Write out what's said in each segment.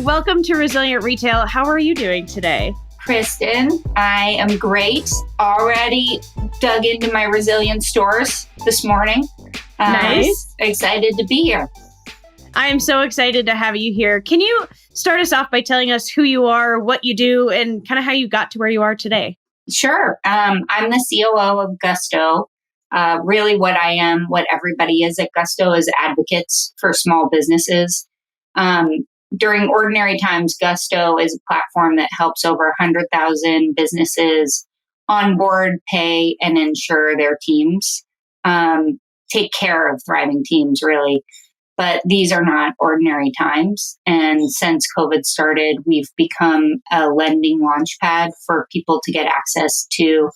welcome to Resilient Retail. How are you doing today? Kristen, I am great. Already dug into my Resilient stores this morning. Nice. Excited to be here. I am so excited to have you here. Can you start us off by telling us who you are, what you do, and kind of how you got to where you are today? Sure. I'm the COO of Gusto. Really what I am, what everybody is at Gusto is advocates for small businesses. During ordinary times, Gusto is a platform that helps over 100,000 businesses onboard, pay, and insure their teams. Take care of thriving teams, really. But these are not ordinary times. And since COVID started, we've become a lending launchpad for people to get access to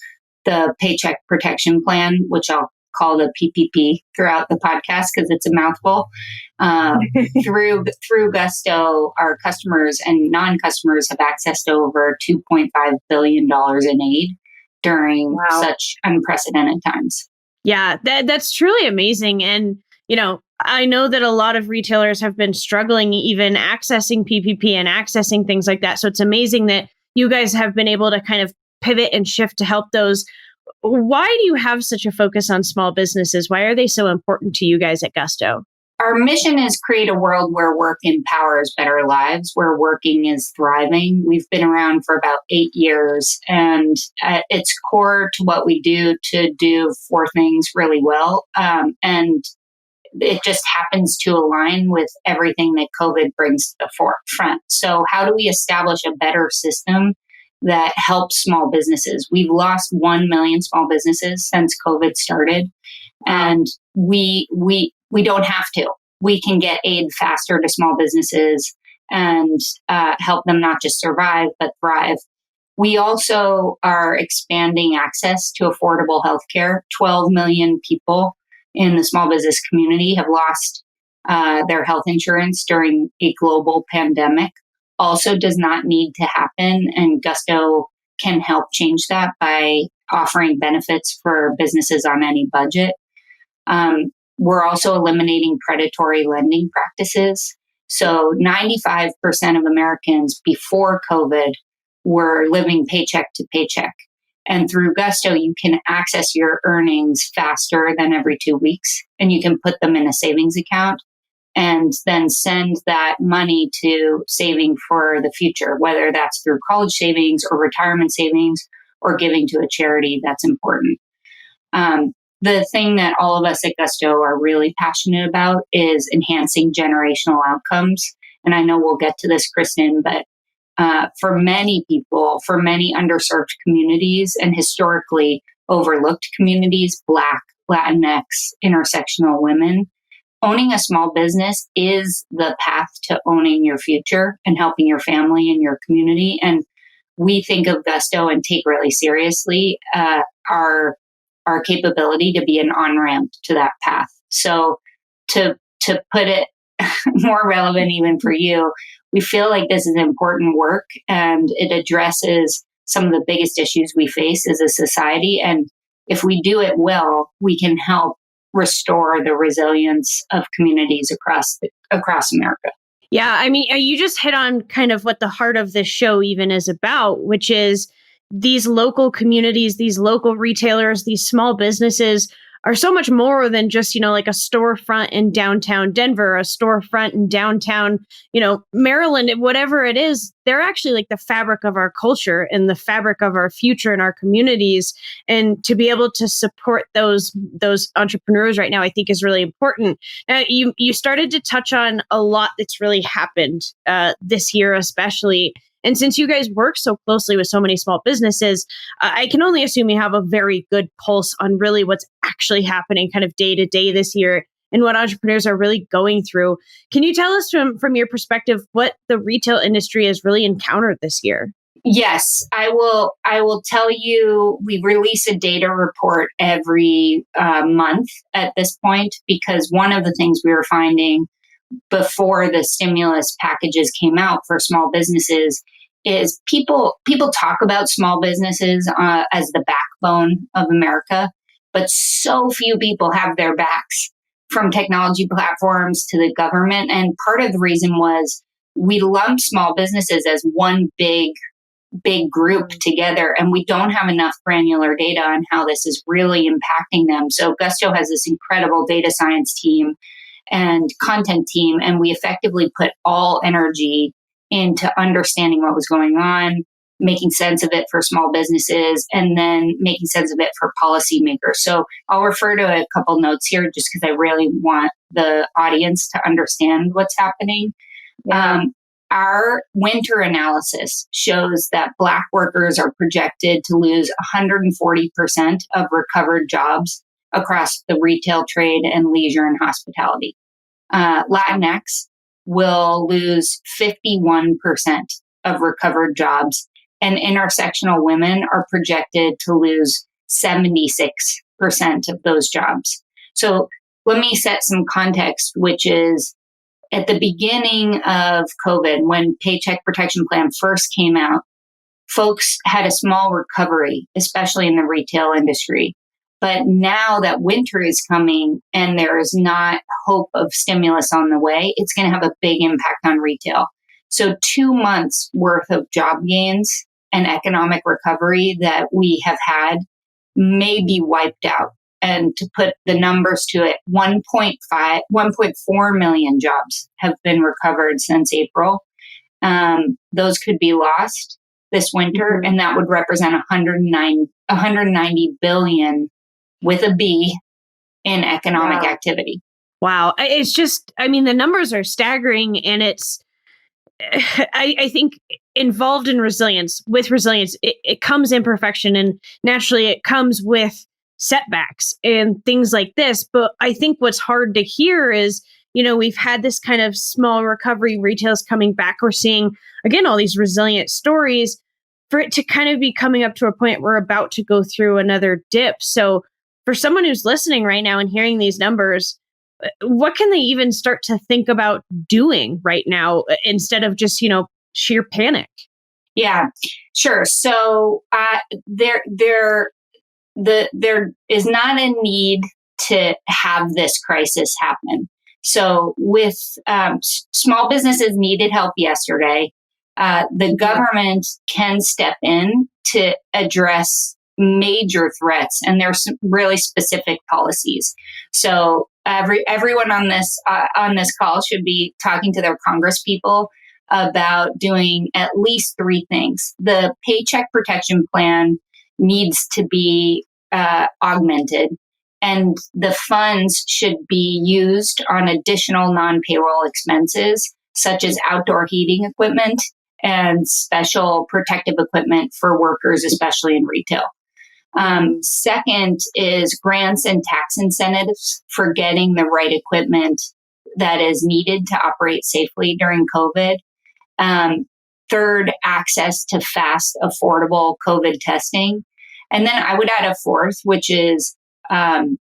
the Paycheck Protection Plan, which I'll call the PPP throughout the podcast because it's a mouthful. Through Gusto, our customers and non-customers have access to over $2.5 billion in aid during such unprecedented times. Yeah, that's truly amazing. And, I know that a lot of retailers have been struggling even accessing PPP and accessing things like that. So it's amazing that you guys have been able to kind of pivot and shift to help those. Why do you have such a focus on small businesses? Why are they so important to you guys at Gusto? Our mission is create a world where work empowers better lives, where working is thriving. We've been around for about 8 years, and it's core to what we do to do 4 things really well. And it just happens to align with everything that COVID brings to the forefront. So how do we establish a better system that helps small businesses? We've lost 1 million small businesses since COVID started, and we don't have to. We can get aid faster to small businesses and help them not just survive, but thrive. We also are expanding access to affordable healthcare. 12 million people in the small business community have lost their health insurance during a global pandemic. Also does not need to happen, and Gusto can help change that by offering benefits for businesses on any budget. We're also eliminating predatory lending practices. So 95% of Americans before COVID were living paycheck to paycheck. And through Gusto, you can access your earnings faster than every 2 weeks, and you can put them in a savings account and then send that money to saving for the future, whether that's through college savings or retirement savings or giving to a charity. That's important. The thing that all of us at Gusto are really passionate about is enhancing generational outcomes. And I know we'll get to this, Kristen, but for many people, for many underserved communities and historically overlooked communities, Black, Latinx, intersectional women, owning a small business is the path to owning your future and helping your family and your community. And we think of Gusto and take really seriously our capability to be an on-ramp to that path. So to put it more relevant even for you, we feel like this is important work and it addresses some of the biggest issues we face as a society. And if we do it well, we can help restore the resilience of communities across America. Yeah, I mean, you just hit on kind of what the heart of this show even is about, which is these local communities, these local retailers, these small businesses are so much more than just, like a storefront in downtown Denver, a storefront in downtown, Maryland, whatever it is. They're actually like the fabric of our culture and the fabric of our future and our communities. And to be able to support those entrepreneurs right now, I think is really important. Now, you started to touch on a lot that's really happened this year, especially. And since you guys work so closely with so many small businesses, I can only assume you have a very good pulse on really what's actually happening kind of day to day this year and what entrepreneurs are really going through. Can you tell us from your perspective what the retail industry has really encountered this year? Yes, I will tell you, we release a data report every month at this point, because one of the things we were finding before the stimulus packages came out for small businesses is people talk about small businesses as the backbone of America, but so few people have their backs, from technology platforms to the government. And part of the reason was we lump small businesses as one big group together, and we don't have enough granular data on how this is really impacting them. So Gusto has this incredible data science team and content team, and we effectively put all energy into understanding what was going on, making sense of it for small businesses, and then making sense of it for policymakers. So I'll refer to a couple notes here just because I really want the audience to understand what's happening. Yeah. Our winter analysis shows that Black workers are projected to lose 140% of recovered jobs across the retail trade and leisure and hospitality. Latinx will lose 51% of recovered jobs, and intersectional women are projected to lose 76% of those jobs. So let me set some context, which is at the beginning of COVID, when Paycheck Protection Plan first came out, folks had a small recovery, especially in the retail industry. But now that winter is coming and there is not hope of stimulus on the way, it's going to have a big impact on retail. So 2 months worth of job gains and economic recovery that we have had may be wiped out. And to put the numbers to it, 1.4 million jobs have been recovered since April. Those could be lost this winter, and that would represent 190 billion with a B in economic activity. Wow. It's just, I mean, the numbers are staggering, and it's, I think involved in resilience, it comes imperfection, and naturally it comes with setbacks and things like this. But I think what's hard to hear is, we've had this kind of small recovery, retail's coming back. We're seeing, again, all these resilient stories. For it to kind of be coming up to a point we're about to go through another dip. So for someone who's listening right now and hearing these numbers, what can they even start to think about doing right now instead of just, sheer panic? Yeah, sure. So there is not a need to have this crisis happen. So with small businesses needed help yesterday, the government can step in to address major threats, and there's some really specific policies. So everyone on this call should be talking to their Congress people about doing at least 3 things. The Paycheck Protection Plan needs to be augmented, and the funds should be used on additional non-payroll expenses, such as outdoor heating equipment and special protective equipment for workers, especially in retail. Second is grants and tax incentives for getting the right equipment that is needed to operate safely during COVID. Third, access to fast, affordable COVID testing. And then I would add a fourth, which is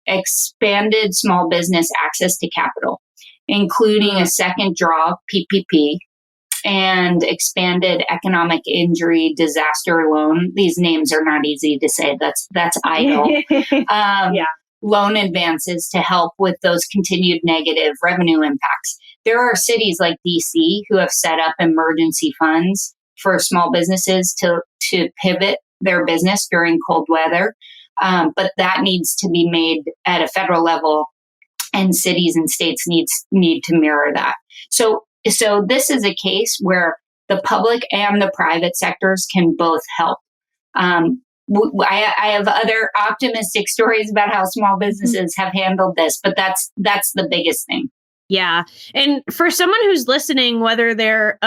expanded small business access to capital, including a second draw PPP and expanded economic injury disaster loan. These names are not easy to say. That's idle. Loan advances to help with those continued negative revenue impacts. There are cities like DC who have set up emergency funds for small businesses to pivot their business during cold weather. But that needs to be made at a federal level, and cities and states need to mirror that. So this is a case where the public and the private sectors can both help. I have other optimistic stories about how small businesses have handled this, but that's the biggest thing. Yeah. And for someone who's listening, whether they're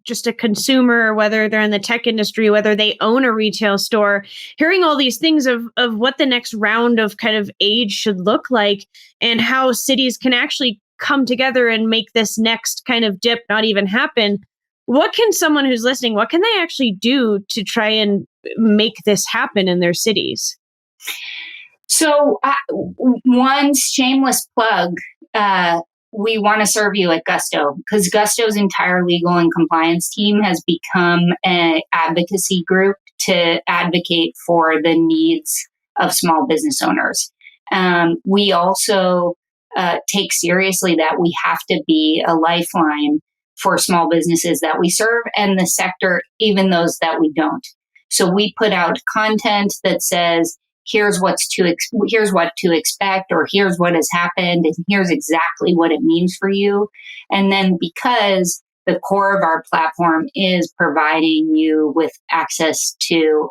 just a consumer, whether they're in the tech industry, whether they own a retail store, hearing all these things of what the next round of kind of aid should look like and how cities can actually come together and make this next kind of dip not even happen. What can someone who's listening, what can they actually do to try and make this happen in their cities? So one shameless plug, we want to serve you at Gusto, because Gusto's entire legal and compliance team has become an advocacy group to advocate for the needs of small business owners. We also take seriously that we have to be a lifeline for small businesses that we serve and the sector, even those that we don't. So we put out content that says, here's what to expect, or here's what has happened, and here's exactly what it means for you. And then because the core of our platform is providing you with access to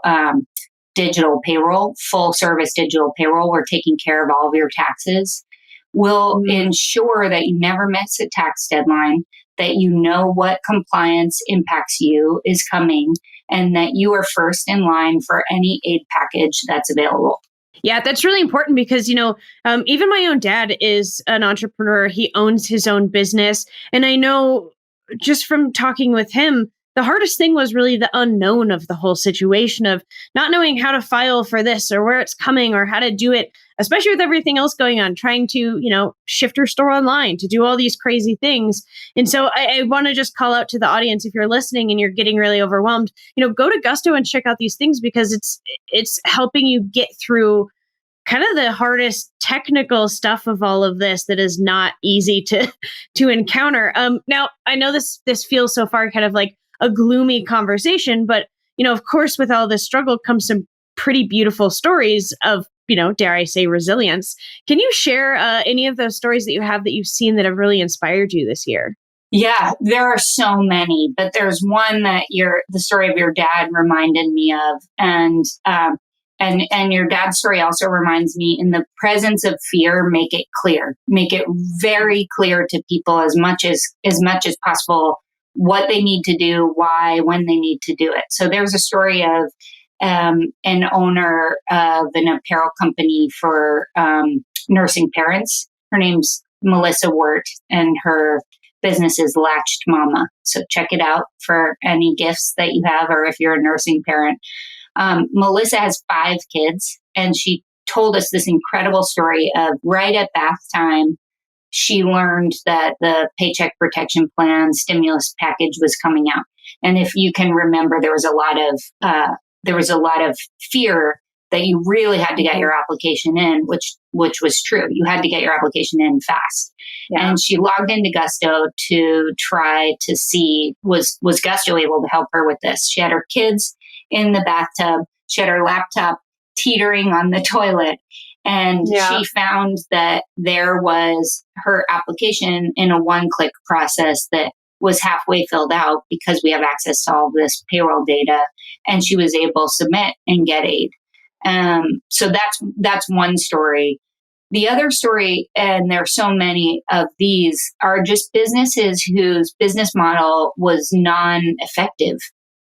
digital payroll, full service digital payroll, we're taking care of all of your taxes. We'll ensure that you never miss a tax deadline, that you know what compliance impacts you is coming, and that you are first in line for any aid package that's available. Yeah, that's really important because, even my own dad is an entrepreneur. He owns his own business. And I know just from talking with him, the hardest thing was really the unknown of the whole situation of not knowing how to file for this or where it's coming or how to do it, especially with everything else going on, trying to, shift your store online, to do all these crazy things. And so I want to just call out to the audience, if you're listening and you're getting really overwhelmed, go to Gusto and check out these things because it's helping you get through kind of the hardest technical stuff of all of this that is not easy to encounter. Now I know this feels so far kind of like a gloomy conversation, but of course, with all this struggle comes some pretty beautiful stories of, dare I say, resilience. Can you share any of those stories that you have that you've seen that have really inspired you this year? Yeah, there are so many, but there's one that the story of your dad reminded me of, and your dad's story also reminds me, in the presence of fear, make it clear. Make it very clear to people as much as possible what they need to do, why, when they need to do it. So there's a story of an owner of an apparel company for nursing parents. Her name's Melissa Wirt, and her business is Latched Mama. So check it out for any gifts that you have, or if you're a nursing parent. Melissa has 5 kids, and she told us this incredible story of right at bath time, she learned that the Paycheck Protection Plan stimulus package was coming out. And if you can remember, there was a lot of fear that you really had to get your application in, which was true. You had to get your application in fast. Yeah. And she logged into Gusto to try to see, was Gusto able to help her with this? She had her kids in the bathtub. She had her laptop teetering on the toilet. And she found that there was her application in a one-click process that was halfway filled out because we have access to all this payroll data. And she was able to submit and get aid. So that's one story. The other story, and there are so many of these, are just businesses whose business model was non-effective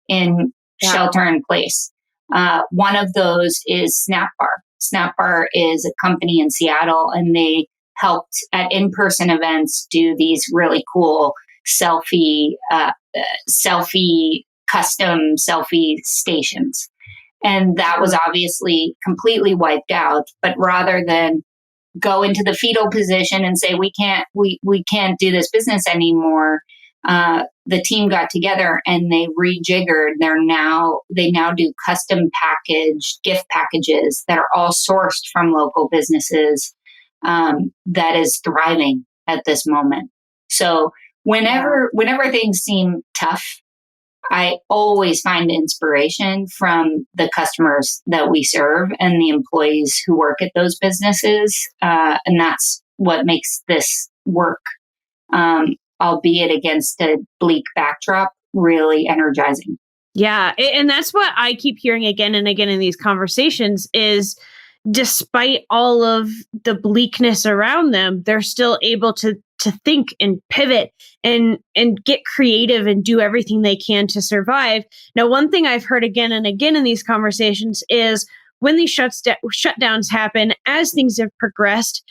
in shelter in place. One of those is SnapBar. SnapBar is a company in Seattle, and they helped at in-person events do these really cool custom selfie stations. And that was obviously completely wiped out. But rather than go into the fetal position and say, we can't do this business anymore, the team got together and they rejiggered. They now do custom package gift packages that are all sourced from local businesses, that is thriving at this moment. So whenever things seem tough, I always find inspiration from the customers that we serve and the employees who work at those businesses. And that's what makes this work, albeit against a bleak backdrop, really energizing. Yeah. And that's what I keep hearing again and again in these conversations is, despite all of the bleakness around them, they're still able to think and pivot and get creative and do everything they can to survive. Now, one thing I've heard again and again in these conversations is when these shutdowns happen, as things have progressed,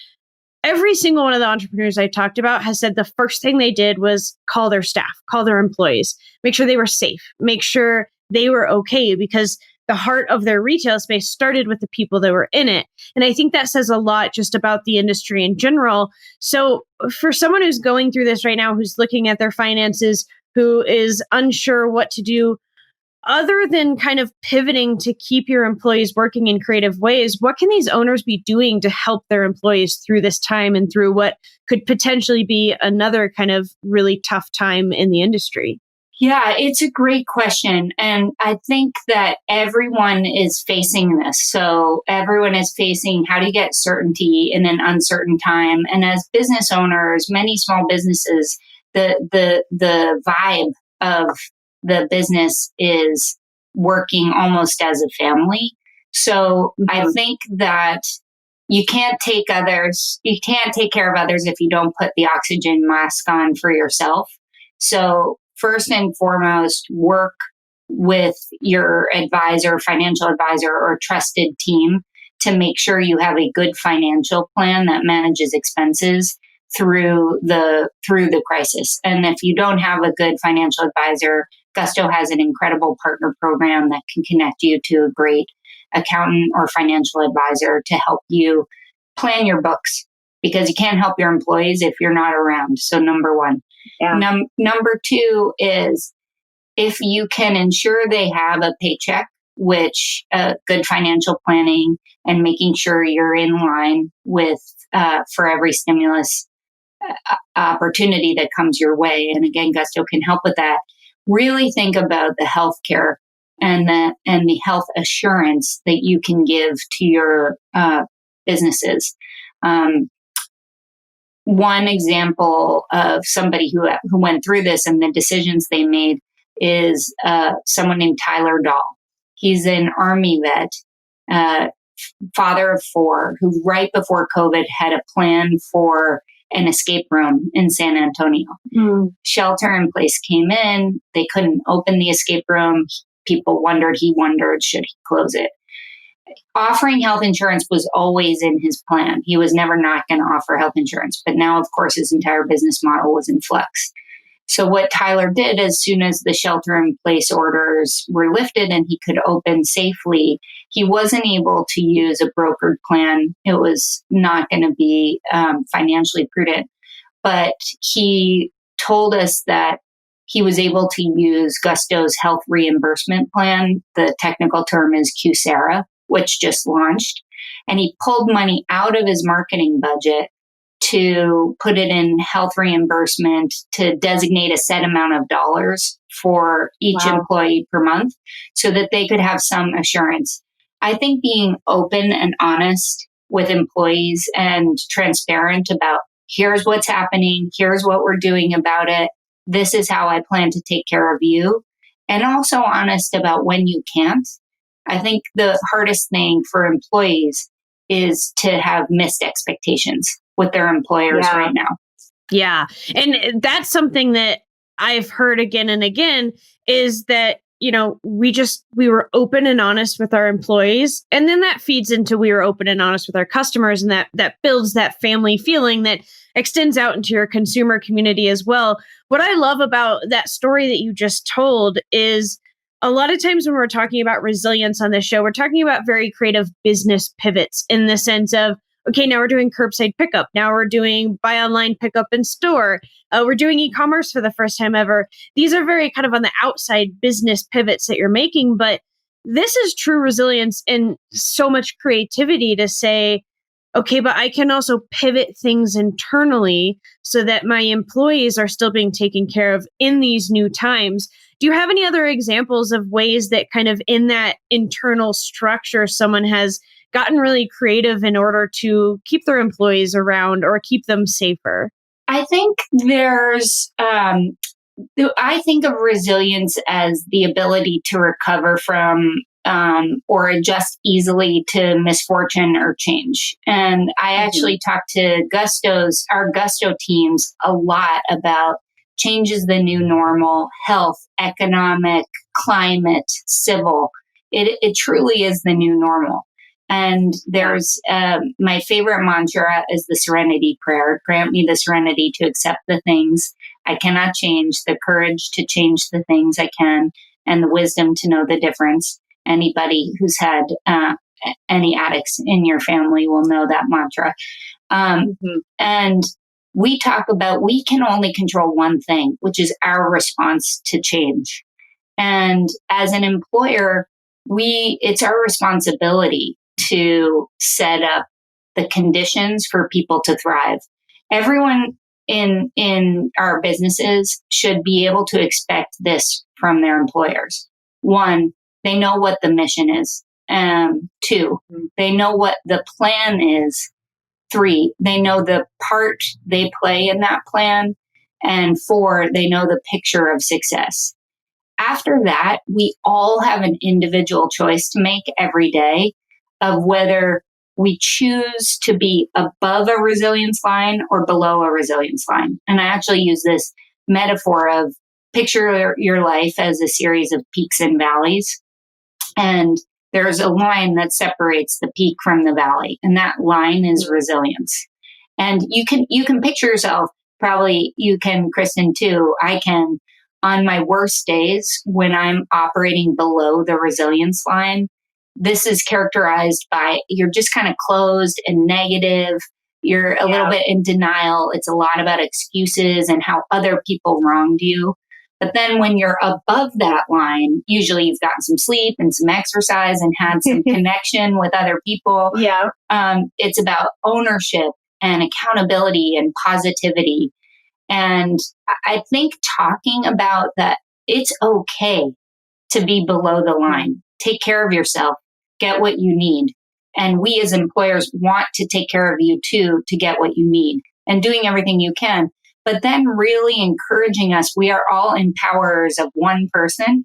every single one of the entrepreneurs I talked about has said the first thing they did was call their staff, call their employees, make sure they were safe, make sure they were okay, because the heart of their retail space started with the people that were in it. And I think that says a lot just about the industry in general. So for someone who's going through this right now, who's looking at their finances, who is unsure what to do, other than kind of pivoting to keep your employees working in creative ways, what can these owners be doing to help their employees through this time and through what could potentially be another kind of really tough time in the industry? Yeah, it's a great question. And I think that everyone is facing this. So everyone is facing, how do you get certainty in an uncertain time? And as business owners, many small businesses, the vibe of the business is working almost as a family. So I think that you can't take care of others if you don't put the oxygen mask on for yourself. So first and foremost, work with your advisor, financial advisor, or trusted team to make sure you have a good financial plan that manages expenses through the crisis. And if you don't have a good financial advisor, Gusto has an incredible partner program that can connect you to a great accountant or financial advisor to help you plan your books, because you can't help your employees if you're not around. So number one. Yeah. Number two is, if you can ensure they have a paycheck, which good financial planning and making sure you're in line with for every stimulus opportunity that comes your way. And again, Gusto can help with that. Really think about the healthcare and the health assurance that you can give to your businesses. One example of somebody who went through this and the decisions they made is someone named Tyler Dahl. He's an Army vet, father of four, who right before COVID had a plan for an escape room in San Antonio. Shelter in place came in. They couldn't open the escape room. People wondered, he wondered, should he close it? Offering health insurance was always in his plan. He was never not going to offer health insurance. But now, of course, his entire business model was in flux. So what Tyler did, as soon as the shelter in place orders were lifted and he could open safely, he wasn't able to use a brokered plan. It was not going to be financially prudent. But he told us that he was able to use Gusto's health reimbursement plan. The technical term is QSARA, which just launched. And he pulled money out of his marketing budget to put it in health reimbursement, to designate a set amount of dollars for each employee per month so that they could have some assurance. I think being open and honest with employees and transparent about, here's what's happening, here's what we're doing about it, this is how I plan to take care of you, and also honest about when you can't. I think the hardest thing for employees is to have missed expectations with their employers right now. Yeah. And that's something that I've heard again and again, is that, we were open and honest with our employees. And then that feeds into, we were open and honest with our customers. And that builds that family feeling that extends out into your consumer community as well. What I love about that story that you just told is, a lot of times when we're talking about resilience on this show, we're talking about very creative business pivots in the sense of, okay, now we're doing curbside pickup. Now we're doing buy online, pick up in store. We're doing e-commerce for the first time ever. These are very kind of on the outside business pivots that you're making, but this is true resilience and so much creativity to say, okay, but I can also pivot things internally so that my employees are still being taken care of in these new times. Do you have any other examples of ways that kind of in that internal structure, someone has gotten really creative in order to keep their employees around or keep them safer? I think I think of resilience as the ability to recover from or adjust easily to misfortune or change. And I actually talked to our Gusto teams a lot about change is the new normal, health, economic, climate, civil. It truly is the new normal. And there's my favorite mantra is the serenity prayer. Grant me the serenity to accept the things I cannot change, the courage to change the things I can, and the wisdom to know the difference. Anybody who's had any addicts in your family will know that mantra. And we talk about, we can only control one thing, which is our response to change. And as an employer, it's our responsibility to set up the conditions for people to thrive. Everyone in our businesses should be able to expect this from their employers. One, they know what the mission is. Two, they know what the plan is. Three, they know the part they play in that plan. And four, they know the picture of success. After that, we all have an individual choice to make every day of whether we choose to be above a resilience line or below a resilience line. And I actually use this metaphor of picture your life as a series of peaks and valleys. And there's a line that separates the peak from the valley, and that line is resilience. And you can picture yourself, probably you can, Kristen, too. I can, on my worst days when I'm operating below the resilience line. This is characterized by you're just kind of closed and negative. You're a little bit in denial. It's a lot about excuses and how other people wronged you. But then when you're above that line, usually you've gotten some sleep and some exercise and had some connection with other people. Yeah. It's about ownership and accountability and positivity. And I think talking about that, it's okay to be below the line. Take care of yourself, get what you need. And we as employers want to take care of you too, to get what you need and doing everything you can. But then really encouraging us, we are all empowerers of one person,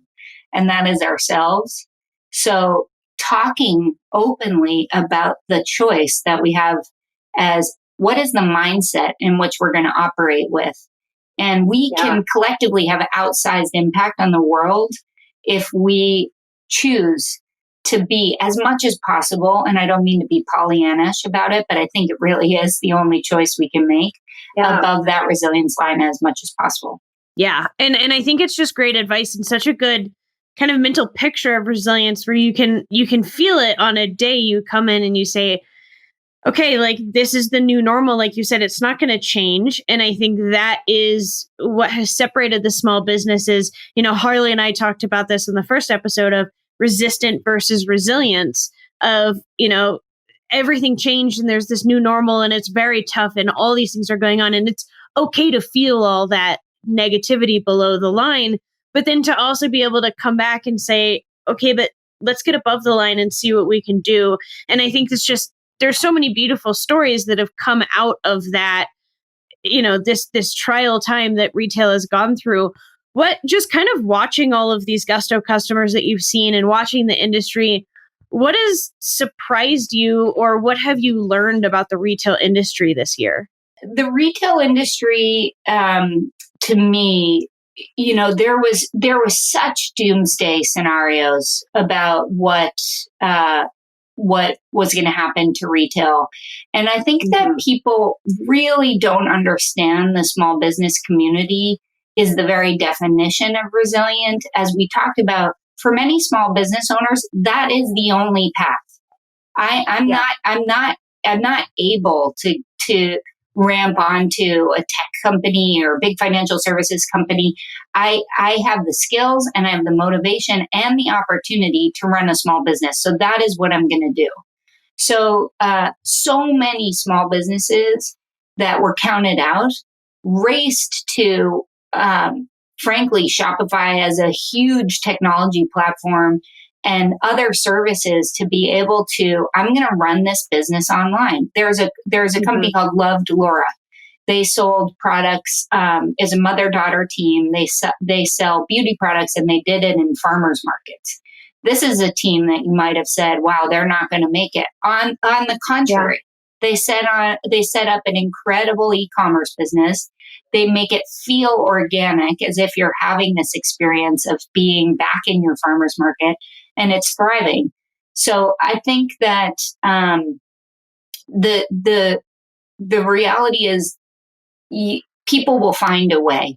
and that is ourselves. So talking openly about the choice that we have as what is the mindset in which we're going to operate with. And we can collectively have an outsized impact on the world if we choose to be as much as possible. And I don't mean to be Pollyannish about it, but I think it really is the only choice we can make above that resilience line as much as possible. Yeah. And I think it's just great advice and such a good kind of mental picture of resilience where you can feel it on a day you come in and you say, okay, like this is the new normal. Like you said, it's not going to change. And I think that is what has separated the small businesses. You know, Harley and I talked about this in the first episode of resistant versus resilience of, you know, everything changed and there's this new normal and it's very tough and all these things are going on. And it's okay to feel all that negativity below the line, but then to also be able to come back and say, okay, but let's get above the line and see what we can do. And I think it's just, there's so many beautiful stories that have come out of that, you know, this trial time that retail has gone through. What, just kind of watching all of these Gusto customers that you've seen and watching the industry, what has surprised you or what have you learned about the retail industry this year? The retail industry, to me, you know, there was such doomsday scenarios about what was going to happen to retail. And I think that people really don't understand the small business community is the very definition of resilient. As we talked about, for many small business owners, that is the only path. I'm not able to ramp onto a tech company or a big financial services company. I have the skills and I have the motivation and the opportunity to run a small business. So that is what I'm going to do. So, so many small businesses that were counted out raced to, frankly, Shopify as a huge technology platform and other services to be able to, I'm going to run this business online. There's a company called Loved Laura. They sold products as a mother-daughter team. They sell beauty products and they did it in farmers markets. This is a team that you might have said, wow, they're not going to make it. On the contrary, they set up an incredible e-commerce business. They make it feel organic as if you're having this experience of being back in your farmer's market, and it's thriving. So I think that the reality is people will find a way.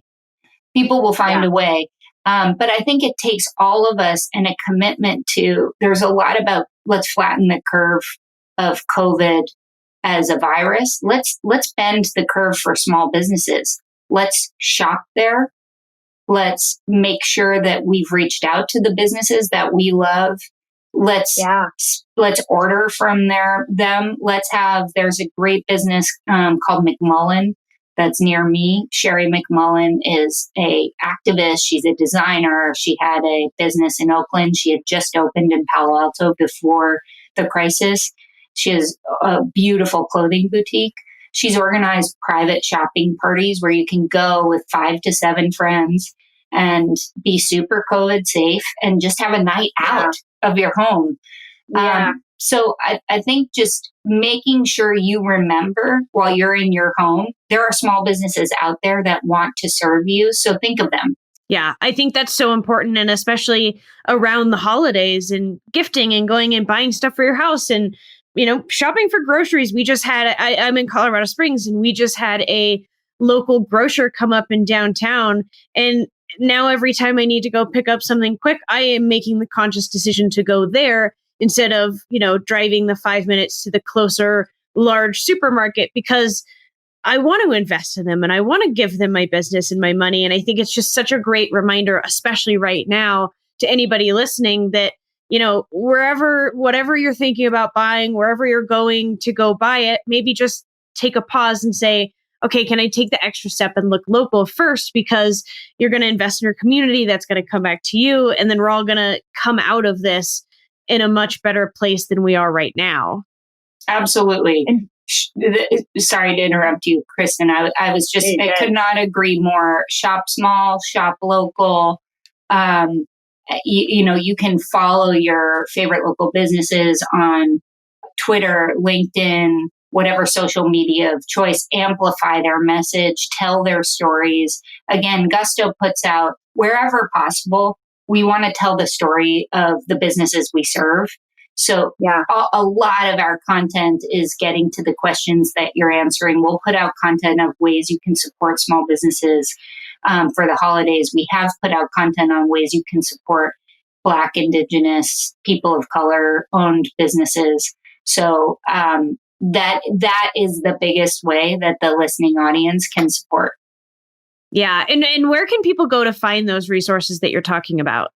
People will find a way. But I think it takes all of us and a commitment to, there's a lot about let's flatten the curve of COVID as a virus. Let's bend the curve for small businesses. Let's shop there. Let's make sure that we've reached out to the businesses that we love. Let's order from them. There's a great business called McMullen that's near me. Sherry McMullen is a activist. She's a designer. She had a business in Oakland. She had just opened in Palo Alto before the crisis. She has a beautiful clothing boutique. She's organized private shopping parties where you can go with 5 to 7 friends and be super COVID safe and just have a night out of your home. So I think just making sure you remember while you're in your home, there are small businesses out there that want to serve you. So think of them. Yeah, I think that's so important. And especially around the holidays and gifting and going and buying stuff for your house and, shopping for groceries. We just had, I'm in Colorado Springs, and we just had a local grocer come up in downtown. And now every time I need to go pick up something quick, I am making the conscious decision to go there instead of, driving the 5 minutes to the closer large supermarket, because I want to invest in them and I want to give them my business and my money. And I think it's just such a great reminder, especially right now, to anybody listening that, whatever you're thinking about buying, wherever you're going to go buy it, maybe just take a pause and say, okay, can I take the extra step and look local first? Because you're going to invest in your community. That's going to come back to you. And then we're all going to come out of this in a much better place than we are right now. Absolutely. And sorry to interrupt you, Kristen. I could not agree more. Shop small, shop local. You can follow your favorite local businesses on Twitter, LinkedIn, whatever social media of choice. Amplify their message, tell their stories. Again, Gusto puts out, wherever possible, we want to tell the story of the businesses we serve. So a lot of our content is getting to the questions that you're answering. We'll put out content of ways you can support small businesses for the holidays. We have put out content on ways you can support Black, Indigenous, people of color owned businesses. So that is the biggest way that the listening audience can support. Yeah. And where can people go to find those resources that you're talking about?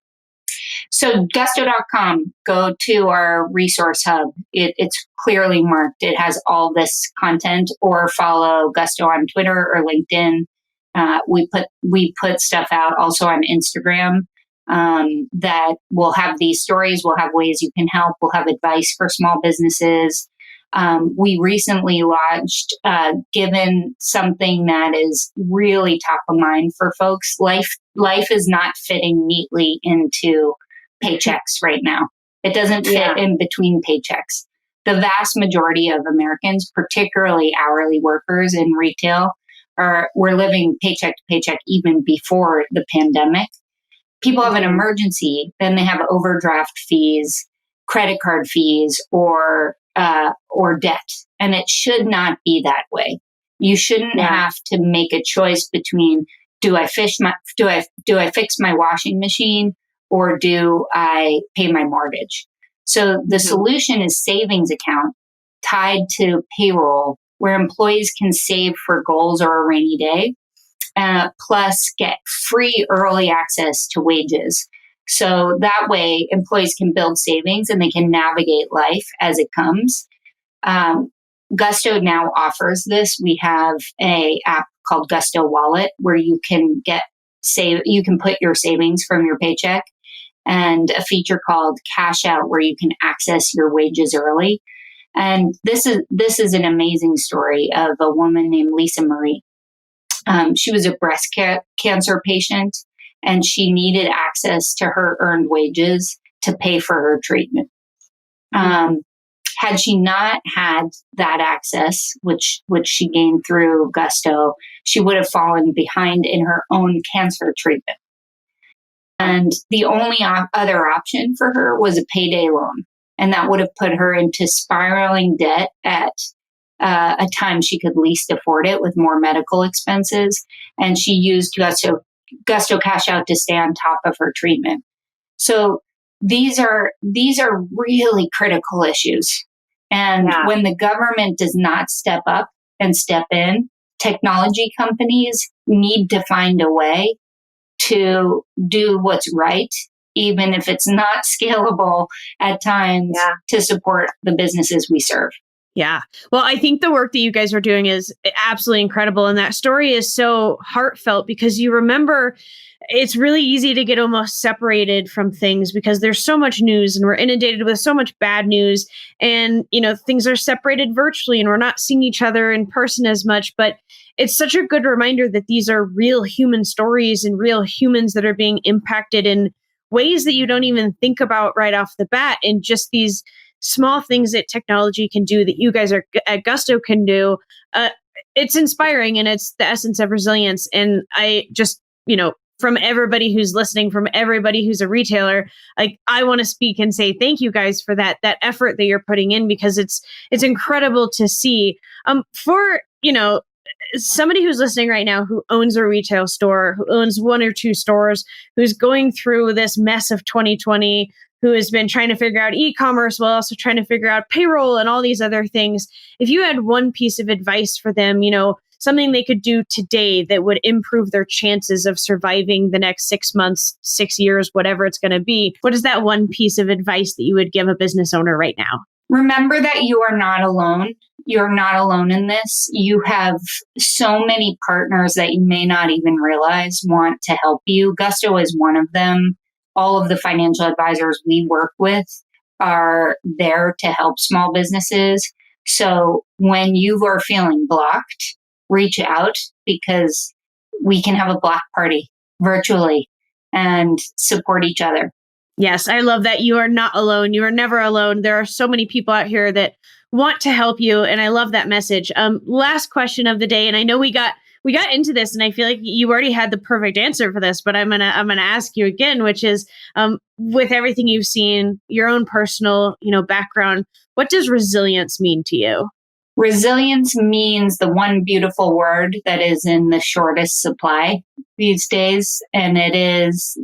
So gusto.com, go to our resource hub. It's clearly marked. It has all this content, or follow Gusto on Twitter or LinkedIn. We put stuff out also on Instagram that will have these stories. We'll have ways you can help. We'll have advice for small businesses. We recently launched, given something that is really top of mind for folks. Life is not fitting neatly into paychecks right now. It doesn't fit in between paychecks. The vast majority of Americans, particularly hourly workers in retail, we're living paycheck to paycheck even before the pandemic. People have an emergency, then they have overdraft fees, credit card fees, or debt. And it should not be that way. You shouldn't have to make a choice between, do I fix my washing machine, or do I pay my mortgage? So the solution is savings account tied to payroll, where employees can save for goals or a rainy day, plus get free early access to wages. So that way employees can build savings and they can navigate life as it comes. Gusto now offers this. We have an app called Gusto Wallet where you can you can put your savings from your paycheck, and a feature called Cash Out where you can access your wages early. And this is an amazing story of a woman named Lisa Marie. She was a breast cancer patient, and she needed access to her earned wages to pay for her treatment. Had she not had that access, which she gained through Gusto, she would have fallen behind in her own cancer treatment. And the only other option for her was a payday loan. And that would have put her into spiraling debt at a time she could least afford it, with more medical expenses. And she used Gusto Cash Out to stay on top of her treatment. So these are really critical issues. And when the government does not step up and step in, technology companies need to find a way to do what's right, even if it's not scalable at times, to support the businesses we serve. Yeah. Well, I think the work that you guys are doing is absolutely incredible. And that story is so heartfelt because you remember it's really easy to get almost separated from things because there's so much news and we're inundated with so much bad news. And, things are separated virtually and we're not seeing each other in person as much. But it's such a good reminder that these are real human stories and real humans that are being impacted in ways that you don't even think about right off the bat. And just these small things that technology can do that you guys are at Gusto can do. It's inspiring and it's the essence of resilience. And I just, from everybody who's listening, from everybody who's a retailer, like I want to speak and say thank you guys for that effort that you're putting in because it's incredible to see. For somebody who's listening right now who owns a retail store, who owns one or two stores, who's going through this mess of 2020, who has been trying to figure out e-commerce while also trying to figure out payroll and all these other things. If you had one piece of advice for them, something they could do today that would improve their chances of surviving the next 6 months, 6 years, whatever it's going to be, what is that one piece of advice that you would give a business owner right now? Remember that you are not alone. You're not alone in this. You have so many partners that you may not even realize want to help you. Gusto is one of them. All of the financial advisors we work with are there to help small businesses. So when you are feeling blocked, reach out because we can have a block party virtually and support each other. Yes, I love that. You are not alone. You are never alone. There are so many people out here that want to help you. And I love that message. Last question of the day. And I know we got into this and I feel like you already had the perfect answer for this, but I'm going to ask you again, which is, with everything you've seen, your own personal, background, what does resilience mean to you? Resilience means the one beautiful word that is in the shortest supply these days. And it is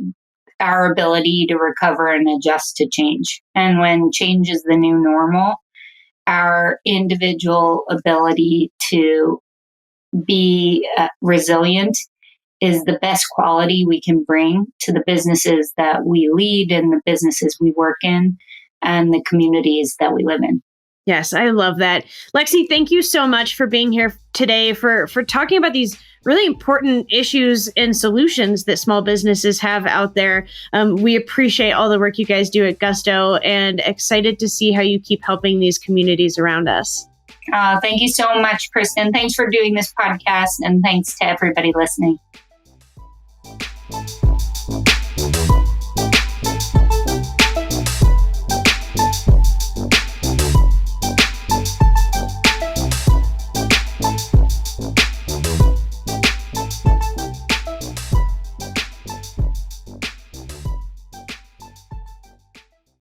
our ability to recover and adjust to change. And when change is the new normal, our individual ability to be resilient is the best quality we can bring to the businesses that we lead and the businesses we work in and the communities that we live in. Yes, I love that. Lexi, thank you so much for being here today, for talking about these really important issues and solutions that small businesses have out there. We appreciate all the work you guys do at Gusto and excited to see how you keep helping these communities around us. Thank you so much, Kristen. Thanks for doing this podcast and thanks to everybody listening.